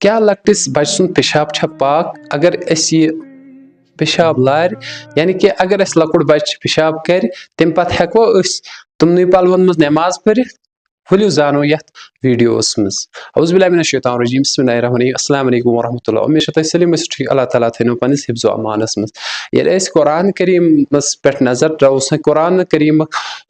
क्या लक्टिस बच्चे सुन पेशाब छा पाक अगर ये पेशाब लार यानी कि अगर लकुड़ बच्चे पेशाब कर तम पत हेको तुमने पलवन मज नमाज पढ़ वलियो जानो यथ वीडियोस मज औज़ुबिल्लाहि मिनश शैतानिर रजीम बिस्मिल्लाहिर्रहमानिर्रहीम अस्सलामु अलैकुम वरहमतुल्लाह उम्मीद छ तोह सलीम छु अल्लाह ताला थैनो पनिस हिफ्ज़ो अमानस मज ये कुरान करीम मस पे नजर त्रो कुरान करीम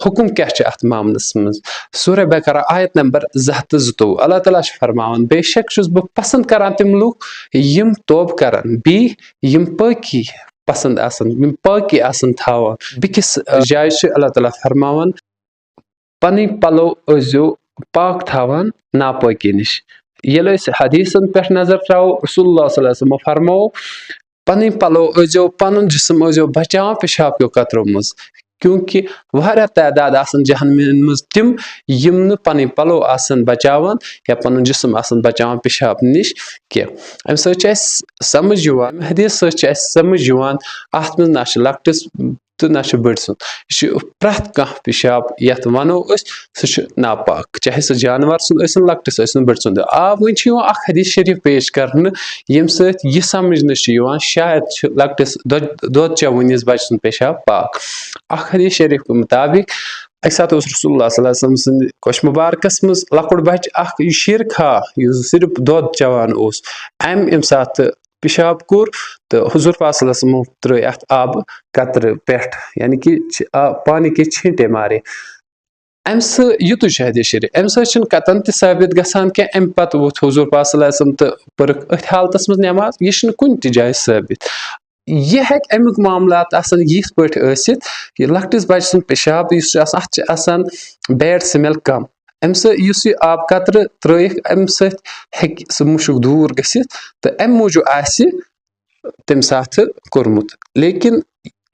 हुकुम क्या अत मामलस मज सूरह बकरा आयत नंबर 2 अल्लाह ताला फरमान बेशक छुस बह पसंद करान तिम लुक यम तौब करान बी यम पाकी पसंद आसन यम पाकी आसन थावन बिकिस जाय छ अल्लाह ताला फरमान पनी पलो ओजो पाक थावन नापाकी निश ये हदीसन पे नजर त्रो रसूलुल्लाह सल्लल्लाहु अलैहि वसल्लम फरमो पनी पलो ओजो पन जिस्म ओजो बचाव पेशाब क्यों कतरो मज क्योंकि वारिया तादाद आसन जहन्नम मज तिम यम न पनी पलो आसन बचावन या पन जिस्म आसन बचावन पेशाब निश के अम समझ युवान हदीस समझ युवान अत मज ना लक्टिस तो ना बड़ सुन यह प्रथ कह पेशाब यथ वनो सह नापाक चाहे सह जानवर सुन लक्टिस बड़ सुन वन हदीस शरीफ पेश कर यम सह समझ शायद लक्टिस दोद चवनिस बच्चे सुन पेशाब पाक हदीस शरीफ के मुताबिक अक सात रसूलुल्लाह सल्लल्लाहु अलैहि वसल्लम कोश मुबारकस मज लकुड़ बच्चे शिर खा सिर्फ दोद चवान अम सात पेशाब कोर तो हुजूर पाक सल्लल्लाहु अलैहि वसल्लम त्रो अत आब कतर पे यानी कि पानी के छींटे मारे अम युत हदीस शरीफ अम सन कतन त साबित गसान के अम पत वोथ हुजूर पाक सल्लल्लाहु अलैहि वसल्लम तो पर्क अथ हालतस मज नमाज यह कुन त जाय साबित यह हेक अमुक मामलात आसन यिथ पट ये लक्टिस बच्चे सुन पेशाब अत बैड स्मेल कम अम आब कतर त्रिक अम सह मुशुक दूर गसित तो अम मूजूब तम साथ कोर्मुत लेकिन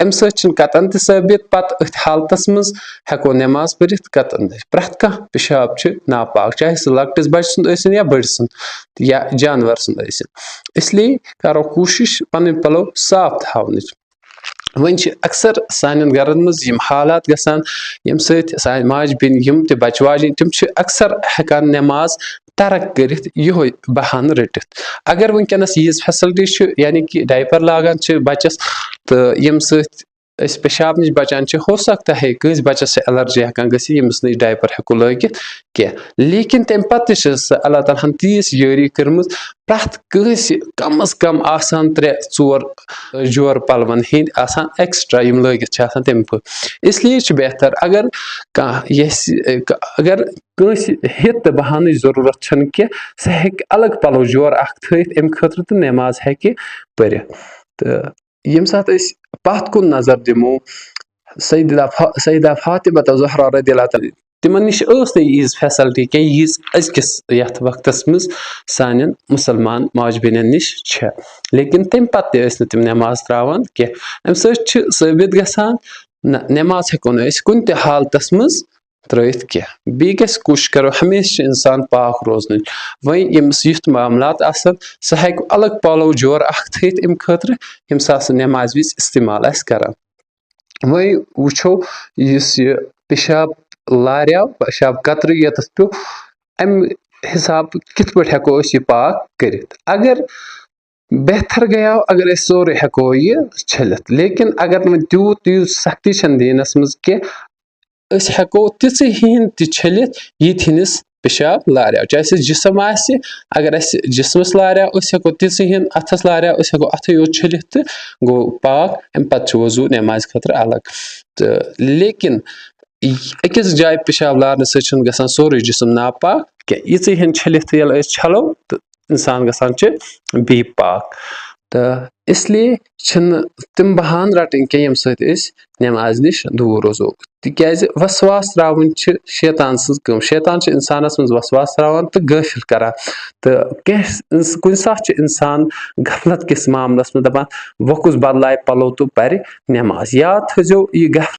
अम कतन त साबित पत अथ हालतस मज हेको नमाज पढ़ कतन प्रथ कह पेशाब नापाक चाहे सह लक्टिस बच्चे सुन या बड़ सुन या जानवर सुन इसलिए करो कोशिश पन पलो साफ थावन वन अक्सर सान गरन मज हालात गसान यम सान माज बिन यम त बच्चे वाजन तम अक्सर हेकान नमाज तरक कर यो बहान रटित अगर वनकस यीज फैसिलिटी यानी कि डायपर लागान बच्चस तो यम पेशाब नश बचान हो सकता है कस बच्चस एलर्जी हेकान गमिस नश डायपर हेको लगित कह लेकिन तम पत अल्लाह ताला तीस यारी कर्म प्रथ कस कम अज कम आसान 3-4 जोर पलवन हिंद आसान एक्स्ट्रा यम लगित तम इसलिए बेहतर अगर अगर कस हित बहान जरूरत कह सह हेक अलग पलो जोर थत अम खतर तो नमाज हेक पढ़ तो यम सात पत कुन नजर दिमो सईदा फातिमा ज़हरा रज़ियल्लाहु अन्हा तिमन निश यीज फैसिलिटी क्या यीज अजकिस यथ वक्तस मज सान मुसलमान माज बेन निश लेकिन तम पत तिम नमाज त्रावान कह अम साबित गसान नमाज हेको कुन त हालतस मज त्रित कह बी गस कोशिश करो हमेशा इंसान पाक रोजन वही यमस युथ मामलात आसन सह हेक अलग पलो जोर थत अम खतर यम सात नमाज विज इस्तेमाल करान वही वो यह पेशाब लारियाव पेशाब कतर ये पे अम हिसाब कित पे हेको यह पाक कर अगर बेहतर गया अगर सोरे हेको यह छलित लेकिन अगर न तूत सख्ती दीनस मज कह हेको तिथ हिंद तलित यिथ हिंदिस पेशाब लारियाव चाहे सह जिसम अगर जिसमस लारियाव हेको तिथ हिंद अथस लारियाव हेको अथ योत छलित तो गो पाक अम पत वजू नमाज खतर अलग तो लेकिन अकिस जाय पेशाब लारन सत गसान सोरे जिसम नापाक क्या यिथ हिंद छलित ये छलो तो इंसान गसान बी पाक तो इसलिए तम बहान रटन क्या यम सत नमाज नश दूर रोजो तिकाज वसवास त्रावन शैतान सम शैतान इंसानस मज वसवास त्रावन तो गफिल करान तो कुन सात इंसान गफलत किस मामलस में दपान वकुस बदलाय पलो तो पर नमाज याद थो यह